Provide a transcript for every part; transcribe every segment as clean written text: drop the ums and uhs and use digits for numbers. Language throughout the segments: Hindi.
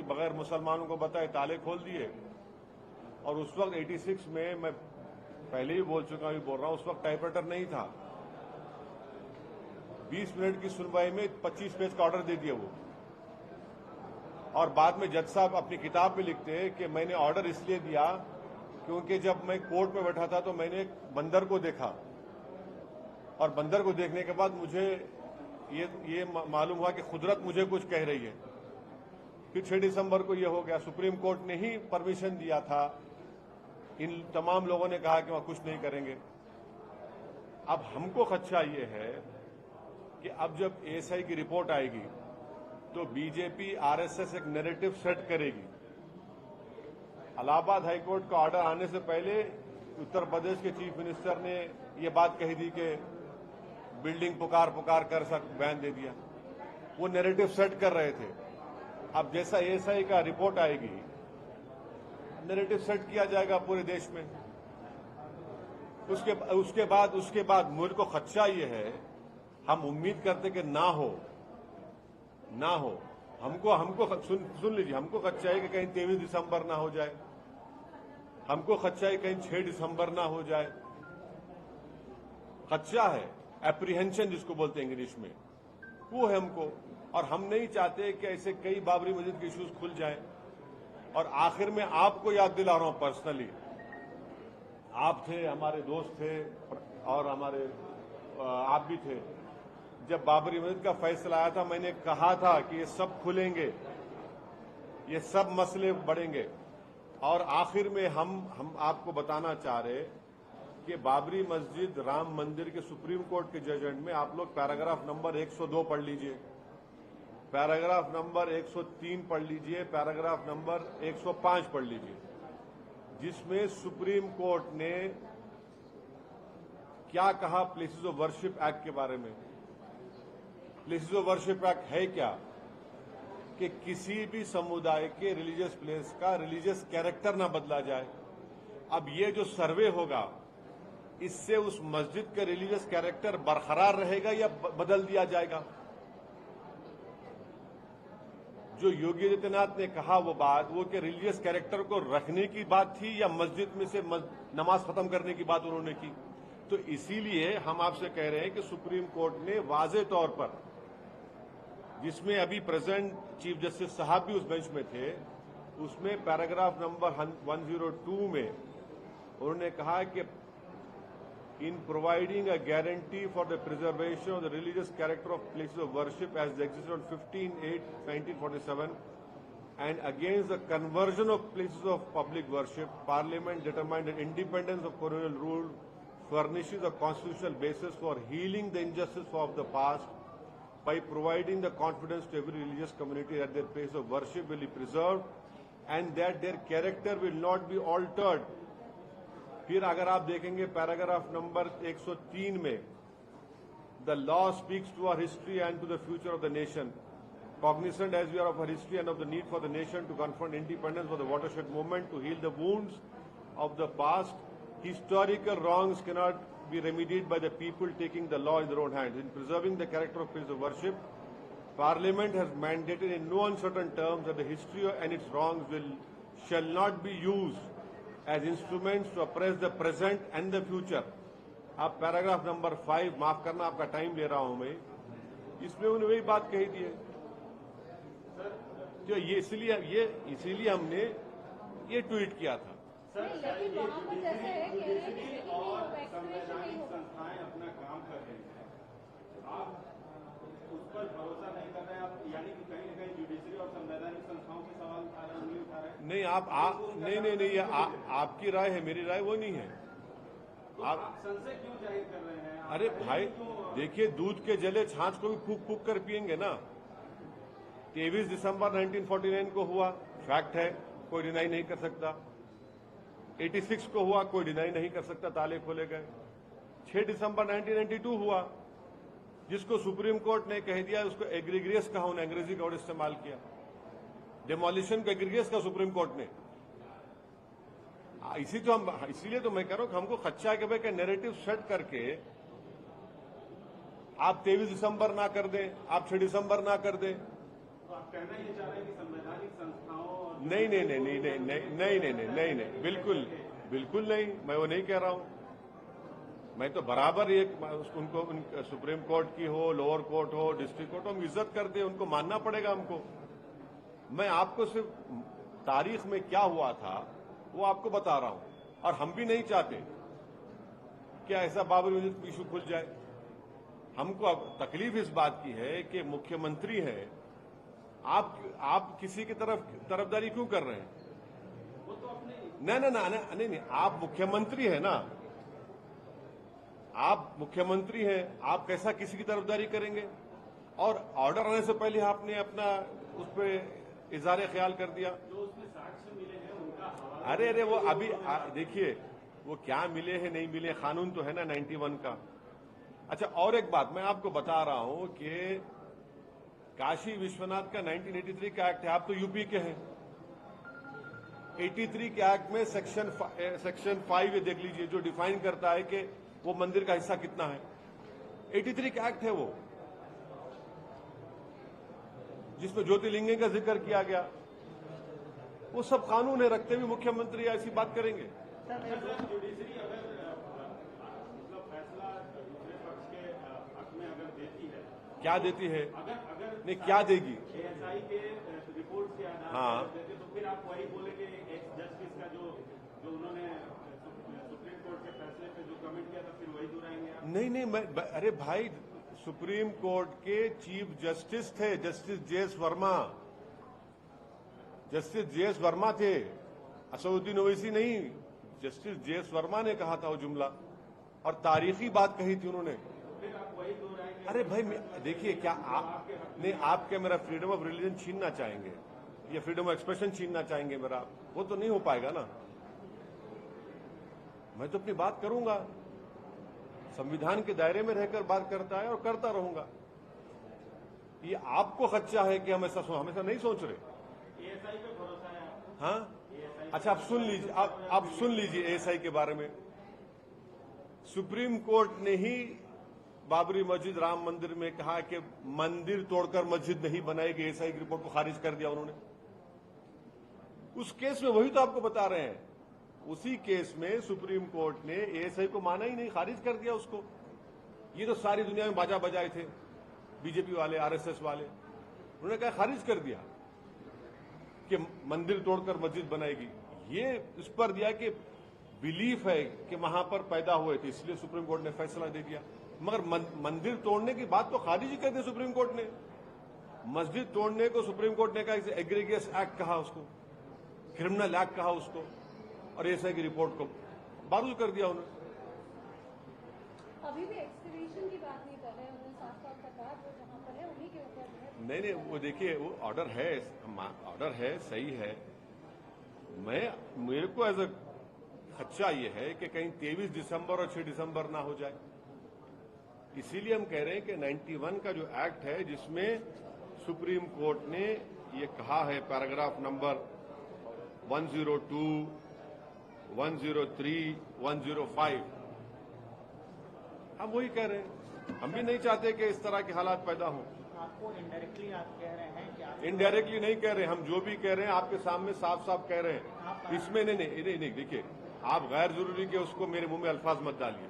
बगैर मुसलमानों को बताए ताले खोल दिए। और उस वक्त 86 में मैं पहले ही बोल चुका हूं, बोल रहा हूं, उस वक्त टाइपराइटर नहीं था। 20 मिनट की सुनवाई में 25 पेज का ऑर्डर दे दिया वो। और बाद में जज साहब अपनी किताब में लिखते हैं कि मैंने ऑर्डर इसलिए दिया क्योंकि जब मैं कोर्ट में बैठा था तो मैंने एक बंदर को देखा, और बंदर को देखने के बाद मुझे ये मालूम हुआ कि कुदरत मुझे कुछ कह रही है। फिर 6 दिसंबर को ये हो गया। सुप्रीम कोर्ट ने ही परमिशन दिया था। इन तमाम लोगों ने कहा कि वह कुछ नहीं करेंगे। अब हमको खदशा ये है कि अब जब एएसआई की रिपोर्ट आएगी तो बीजेपी आरएसएस एक नैरेटिव सेट करेगी। इलाहाबाद हाईकोर्ट का ऑर्डर आने से पहले उत्तर प्रदेश के चीफ मिनिस्टर ने ये बात कही थी कि बिल्डिंग पुकार कर बैन दे दिया। वो नैरेटिव सेट कर रहे थे। अब जैसा एएसआई का रिपोर्ट आएगी, नैरेटिव सेट किया जाएगा पूरे देश में। उसके बाद मुझे को खदशा ये है, हम उम्मीद करते कि ना हो। हमको सुन लीजिए, हमको खदशा है कि कहीं 23 दिसंबर ना हो जाए, हमको खदशा है कहीं 6 दिसंबर ना हो जाए। खदशा है, एप्रीहेंशन जिसको बोलते हैं इंग्लिश में, वो है हमको। और हम नहीं चाहते कि ऐसे कई बाबरी मस्जिद के इश्यूज खुल जाएं। और आखिर में आपको याद दिला रहा हूं पर्सनली, आप थे, हमारे दोस्त थे, और आप भी थे। जब बाबरी मस्जिद का फैसला आया था, मैंने कहा था कि ये सब खुलेंगे, ये सब मसले बढ़ेंगे। और आखिर में हम आपको बताना चाह रहे कि बाबरी मस्जिद, राम मंदिर के सुप्रीम कोर्ट के जजमेंट में आप लोग पैराग्राफ नंबर 102 पढ़ लीजिए, पैराग्राफ नंबर 103 पढ़ लीजिए, पैराग्राफ नंबर 105 पढ़ लीजिए, जिसमें सुप्रीम कोर्ट ने क्या कहा प्लेसेस ऑफ वर्शिप एक्ट के बारे में। प्लेसेस ऑफ वर्शिप एक्ट है क्या कि किसी भी समुदाय के रिलीजियस प्लेस का रिलीजियस कैरेक्टर ना बदला जाए। अब ये जो सर्वे होगा, इससे उस मस्जिद का रिलीजियस कैरेक्टर बरकरार रहेगा या बदल दिया जाएगा। जो योगी आदित्यनाथ ने कहा वो बात, वो कि रिलीजियस कैरेक्टर को रखने की बात थी या मस्जिद में से नमाज खत्म करने की बात उन्होंने की। तो इसीलिए हम आपसे कह रहे हैं कि सुप्रीम कोर्ट ने वाजे तौर पर, जिसमें अभी प्रेजेंट चीफ जस्टिस साहब भी उस बेंच में थे, उसमें पैराग्राफ नंबर 102 में उन्होंने कहा कि in providing a guarantee for the preservation of the religious character of places of worship as they existed on 15/8/1947 and against the conversion of places of public worship, Parliament determined that independence of colonial rule furnishes a constitutional basis for healing the injustice of the past by providing the confidence to every religious community that their place of worship will be preserved and that their character will not be altered. फिर अगर आप देखेंगे पैराग्राफ नंबर 103 में, the law speaks to our history and to the future of the nation, cognizant as we are of our history and of the need for the nation to confront independence for the watershed movement to heal the wounds of the past. Historical wrongs cannot be remedied by the people taking the law in their own hands. In preserving the character of place of worship, Parliament has mandated in no uncertain terms that the history and its wrongs shall not be used as instruments to oppress the present and the future. आप पैराग्राफ नंबर 5, माफ करना आपका टाइम ले रहा हूं मैं, इसमें उन्होंने वही बात कही थी। जो ये इसीलिए हमने ये ट्वीट किया था। लेकिन वहां पर जैसे और संवैधानिक संस्थाएं अपना काम कर रही हैं, आप उस पर भरोसा नहीं कर रहे हैं, आप यानी कि कहीं न कहीं जुडिशरी और संवैधानिक संस्थाओं के सवाल उठा रहे हैं, उठा रहे हैं। नहीं, ये आपकी राय है, मेरी राय वो नहीं है। आप संशय क्यों जाहिर कर रहे हैं? अरे भाई देखिए, दूध के जले छाछ को भी फूक कर पिएंगे ना। 23 दिसंबर 1949 को हुआ, फैक्ट है, कोई डिनाई नहीं कर सकता। 86 को हुआ, कोई डिनाई नहीं कर सकता, ताले खोले गए। 6 दिसंबर 1992 हुआ, जिसको सुप्रीम कोर्ट ने कह दिया, उसको एग्रीग्रियस कहा, उन्होंने अंग्रेजी का वर्ड इस्तेमाल किया, डेमोलिशन को एग्रीग्रियस का सुप्रीम कोर्ट ने। इसीलिए तो मैं कह रहा हूं कि हमको खदशा है कि भाई नैरेटिव सेट करके आप 23 दिसंबर ना कर दें, आप 6 दिसंबर ना कर दें। तो आप कहना ये चाह रहे हैं कि संवैधानिक संस्थाओं नहीं नहीं नहीं नहीं नहीं नहीं नहीं नहीं नहीं नहीं नहीं बिल्कुल बिल्कुल नहीं, मैं वो नहीं कह रहा हूं। मैं तो बराबर एक उनको सुप्रीम कोर्ट की हो, लोअर कोर्ट हो, डिस्ट्रिक्ट कोर्ट हो, हम इज्जत करते हैं, उनको मानना पड़ेगा हमको। मैं आपको सिर्फ तारीख में क्या हुआ था वो आपको बता रहा हूं, और हम भी नहीं चाहते कि ऐसा बाबरी मस्जिद इशू खुल जाए। हमको अब तकलीफ इस बात की है कि मुख्यमंत्री है, आप किसी की तरफदारी क्यों कर रहे हैं? नहीं, आप मुख्यमंत्री है ना, आप मुख्यमंत्री हैं, आप कैसा किसी की तरफदारी करेंगे? और ऑर्डर आने से पहले आपने अपना उस पर इजहार ख्याल कर दिया। जो उसमें साक्ष्य मिले हैं उनका हवाला अरे वो अभी देखिए वो क्या मिले हैं नहीं मिले, कानून तो है ना 91 का। अच्छा, और एक बात मैं आपको बता रहा हूं कि काशी विश्वनाथ का 1983 का एक्ट है, आप तो यूपी के हैं। 83 के एक्ट में सेक्शन 5 देख लीजिए, जो डिफाइन करता है कि वो मंदिर का हिस्सा कितना है। 83 का एक्ट है वो, जिसमें ज्योतिर्लिंग का जिक्र किया गया। वो सब कानून है, रखते हुए मुख्यमंत्री ऐसी बात करेंगे? जुडिशरी अगर मतलब फैसला दूसरे पक्ष के हक में अगर देती है, क्या देती है? अगर नहीं, क्या देगी? एएसआई के रिपोर्ट के आधार हाँ। पर देते तो फिर आप वही बोलेंगे एक्स जस्टिस का जो उन्होंने सुप्रीम कोर्ट के फैसले पे जो कमेंट किया था, फिर वही दोहराएंगे आप? नहीं, अरे भाई, सुप्रीम कोर्ट के चीफ जस्टिस थे justice JS Verma. Justice JS Verma थे, असदुद्दीन ओवैसी नहीं। जस्टिस जेएस वर्मा ने कहा था वो जुमला, और तारीखी बात कही थी उन्होंने। फिर आप वही दोहराएंगे? अरे भाई देखिए, क्या आप क्या मेरा फ्रीडम ऑफ रिलीजन छीनना चाहेंगे या फ्रीडम ऑफ एक्सप्रेशन छीनना चाहेंगे मेरा? वो तो नहीं हो पाएगा ना। मैं तो अपनी बात करूंगा, संविधान के दायरे में रहकर बात करता है और करता रहूंगा। ये आपको खदशा है कि हम हमेशा नहीं सोच रहे। एएसआई पे भरोसा है आपको? हाँ, अच्छा, आप सुन लीजिए, आप सुन लीजिए एएसआई के बारे में। सुप्रीम कोर्ट ने ही बाबरी मस्जिद राम मंदिर में कहा कि मंदिर तोड़कर मस्जिद नहीं बनाएगी, एएसआई की रिपोर्ट को खारिज कर दिया उन्होंने। उस केस में वही तो आपको बता रहे हैं, उसी केस में सुप्रीम कोर्ट ने एएसआई को माना ही नहीं, खारिज कर दिया उसको। ये तो सारी दुनिया में बाजा बजाए थे बीजेपी वाले, आरएसएस वाले, उन्होंने कहा खारिज कर दिया कि मंदिर तोड़कर मस्जिद बनाएगी। ये इस पर दिया कि बिलीफ है कि वहां पर पैदा हुए थे, इसलिए सुप्रीम कोर्ट ने फैसला दे दिया। मगर मंदिर तोड़ने की बात तो खारिज ही कर दी सुप्रीम कोर्ट ने। मस्जिद तोड़ने को सुप्रीम कोर्ट ने कहा एग्रीगियस एक्ट कहा उसको, क्रिमिनल एक्ट कहा उसको, और एएसआई की रिपोर्ट को बारूद कर दिया उन्होंने। अभी भी एक्सकवेशन की बात नहीं कर रहे हैं, उन्होंने साफ तौर पर कहा जो जहां पर है उन्हीं के ऊपर है। नहीं, वो देखिए, वो ऑर्डर है, सही है। मेरे को एज अ खदशा ये है कि कहीं 23 दिसंबर और 6 दिसंबर ना हो जाए। इसीलिए हम कह रहे हैं कि 91 का जो एक्ट है, जिसमें सुप्रीम कोर्ट ने ये कहा है, पैराग्राफ नंबर 102, 103, 105, हम वही कह रहे हैं। हम भी नहीं चाहते कि इस तरह के हालात पैदा हों। आपको इनडायरेक्टली आप कह रहे हैं कि आप इनडायरेक्टली नहीं कह रहे, हम जो भी कह रहे हैं आपके सामने साफ साफ कह रहे हैं। इसमें नहीं, देखिए, आप गैर जरूरी के उसको मेरे मुंह में अल्फाज मत डालिए।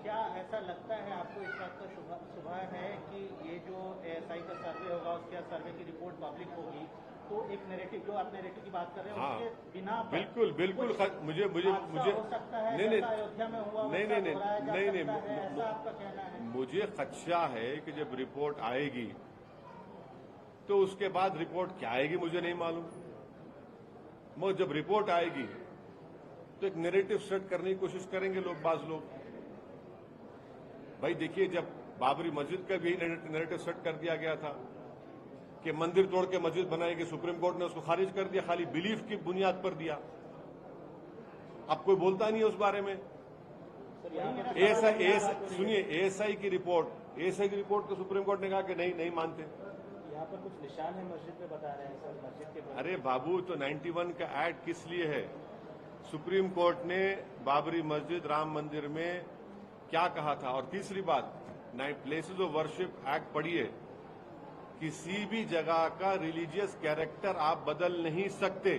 क्या ऐसा लगता है आपको इस बात का शुभ है कि ये जो एएसआई का सर्वे होगा, उसके सर्वे की रिपोर्ट पब्लिक होगी, तो एक नैरेटिव, जो आप नैरेटिव की बात कर रहे हैं, हाँ, उसके बिना बिल्कुल मुझे हो सकता है, नहीं, अयोध्या में हुआ, नहीं, ऐसा आपका कहना है? मुझे खदशा है कि जब रिपोर्ट आएगी तो उसके बाद रिपोर्ट क्या आएगी मुझे नहीं मालूम, मगर जब रिपोर्ट आएगी तो एक नैरेटिव सेट करने की कोशिश करेंगे लोग। भाई देखिए, जब बाबरी मस्जिद का भी नैरेटिव सेट कर दिया गया था कि मंदिर तोड़ के मस्जिद बनाएगी, सुप्रीम कोर्ट ने उसको खारिज कर दिया, खाली बिलीफ की बुनियाद पर दिया। अब कोई बोलता नहीं है उस बारे में। सुनिए, एएसआई की रिपोर्ट को सुप्रीम कोर्ट ने कहा कि नहीं मानते। यहाँ पर कुछ निशान है मस्जिद पे, बता रहे हैं सर, मस्जिद के। अरे बाबू, तो 91 का एक्ट किस लिए है? सुप्रीम कोर्ट ने बाबरी मस्जिद राम मंदिर में क्या कहा था? और तीसरी बात, प्लेसेस ऑफ वर्शिप एक्ट पढ़िए, किसी भी जगह का रिलीजियस कैरेक्टर आप बदल नहीं सकते।